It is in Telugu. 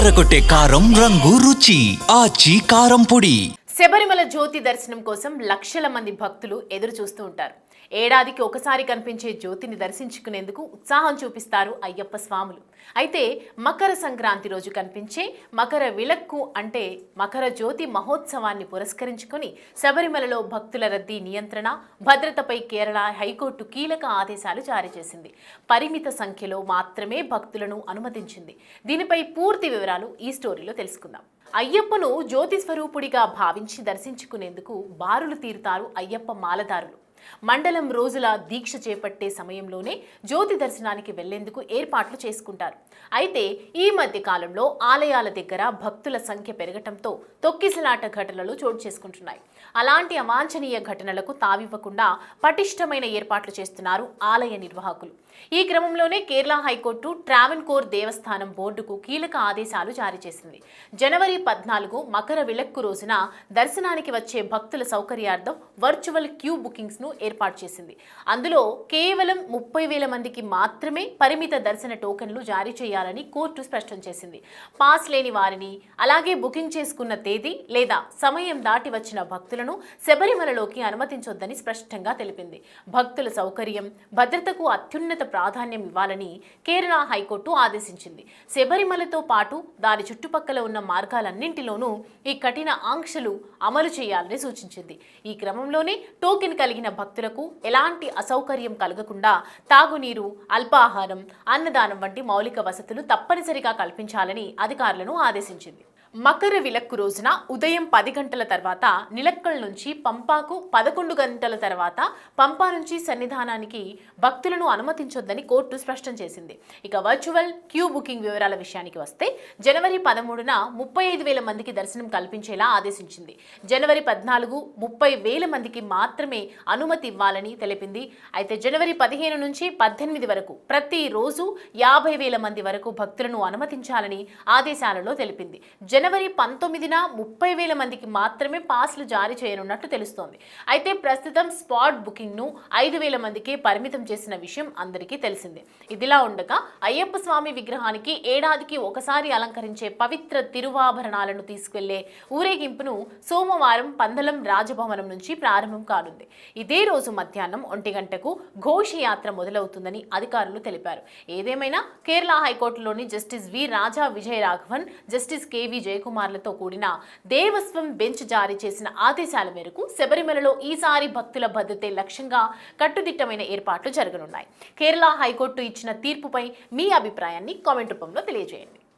అదరగొట్టే కారం రంగు రుచి ఆచి కారం పొడి. శబరిమల జ్యోతి దర్శనం కోసం లక్షల మంది భక్తులు ఎదురు చూస్తూ ఉంటారు. ఏడాదికి ఒకసారి కనిపించే జ్యోతిని దర్శించుకునేందుకు ఉత్సాహం చూపిస్తారు అయ్యప్ప స్వాములు. అయితే మకర సంక్రాంతి రోజు కనిపించే మకర విలక్కు అంటే మకర జ్యోతి మహోత్సవాన్ని పురస్కరించుకొని శబరిమలలో భక్తుల రద్దీ నియంత్రణ, భద్రతపై కేరళ హైకోర్టు కీలక ఆదేశాలు జారీ చేసింది. పరిమిత సంఖ్యలో మాత్రమే భక్తులను అనుమతించింది. దీనిపై పూర్తి వివరాలు ఈ స్టోరీలో తెలుసుకుందాం. అయ్యప్పను జ్యోతి స్వరూపుడిగా భావించి దర్శించుకునేందుకు బారులు తీరుతారు అయ్యప్ప మాలదారులు. మండలం రోజుల దీక్ష చేపట్టే సమయంలోనే జ్యోతి దర్శనానికి వెళ్లేందుకు ఏర్పాట్లు చేసుకుంటారు. అయితే ఈ మధ్య కాలంలో ఆలయాల దగ్గర భక్తుల సంఖ్య పెరగటంతో తొక్కిసలాట ఘటనలు చోటు చేసుకుంటున్నాయి. అలాంటి అవాంఛనీయ ఘటనలకు తావివ్వకుండా పటిష్టమైన ఏర్పాట్లు చేస్తున్నారు ఆలయ నిర్వాహకులు. ఈ క్రమంలోనే కేరళ హైకోర్టు ట్రావెన్కోర్ దేవస్థానం బోర్డుకు కీలక ఆదేశాలు జారీ చేసింది. జనవరి 14 మకర విలక్కు రోజున దర్శనానికి వచ్చే భక్తుల సౌకర్యార్థం వర్చువల్ క్యూ బుకింగ్స్ ను ఏర్పాటు చేసింది. అందులో కేవలం 30,000 మందికి మాత్రమే పరిమిత దర్శన టోకెన్లు జారీ చేయాలని కోర్టు స్పష్టం చేసింది. పాస్ లేని వారిని, అలాగే బుకింగ్ చేసుకున్న తేదీ లేదా సమయం దాటి వచ్చిన భక్తులను శబరిమలలోకి అనుమతించొద్దని స్పష్టంగా తెలిపింది. భక్తుల సౌకర్యం, భద్రతకు అత్యున్నత ప్రాధాన్యం ఇవ్వాలని కేరళ హైకోర్టు ఆదేశించింది. శబరిమలతో పాటు దాని చుట్టుపక్కల ఉన్న మార్గాలన్నింటిలోనూ ఈ కఠిన ఆంక్షలు అమలు చేయాలని సూచించింది. ఈ క్రమంలోనే టోకెన్ కలిగిన భక్తులకు ఎలాంటి అసౌకర్యం కలగకుండా తాగునీరు, అల్పాహారం, అన్నదానం వంటి మౌలిక వసతులు తప్పనిసరిగా కల్పించాలని అధికారులను ఆదేశించింది. మకర విలక్కు రోజున ఉదయం 10 గంటల తర్వాత నిలక్కల్ నుంచి పంపాకు, 11 గంటల తర్వాత పంపా నుంచి సన్నిధానానికి భక్తులను అనుమతించొద్దని కోర్టు స్పష్టం చేసింది. ఇక వర్చువల్ క్యూ బుకింగ్ వివరాల విషయానికి వస్తే జనవరి 13న 35,000 మందికి దర్శనం కల్పించేలా ఆదేశించింది. జనవరి 14 30,000 మందికి మాత్రమే అనుమతి ఇవ్వాలని తెలిపింది. అయితే జనవరి 15 నుంచి 18 వరకు ప్రతిరోజు 50,000 మంది వరకు భక్తులను అనుమతించాలని ఆదేశాలలో తెలిపింది. జనవరి 19న 30,000 మందికి మాత్రమే పాస్లు జారీ చేయనున్నట్లు తెలుస్తోంది. అయితే ప్రస్తుతం స్పాట్ బుకింగ్ ను 5,000 మందికి పరిమితం చేసిన విషయం అందరికీ తెలిసిందే. ఇదిలా ఉండగా అయ్యప్ప స్వామి విగ్రహానికి ఏడాదికి ఒకసారి అలంకరించే పవిత్ర తిరువాభరణాలను తీసుకెళ్లే ఊరేగింపును సోమవారం పందలం రాజభవనం నుంచి ప్రారంభం కానుంది. ఇదే రోజు మధ్యాహ్నం 1 గంటకు ఘోషయాత్ర మొదలవుతుందని అధికారులు తెలిపారు. ఏదేమైనా కేరళ హైకోర్టులోని జస్టిస్ వి రాజా విజయ రాఘవన్, జస్టిస్ కెవి జయకుమార్లతో కూడిన దేవస్వం బెంచ్ జారీ చేసిన ఆదేశాల మేరకు శబరిమలలో ఈసారి భక్తుల భద్రతే లక్ష్యంగా కట్టుదిట్టమైన ఏర్పాట్లు జరగనున్నాయి. కేరళ హైకోర్టు ఇచ్చిన తీర్పుపై మీ అభిప్రాయాన్ని కామెంట్ రూపంలో తెలియజేయండి.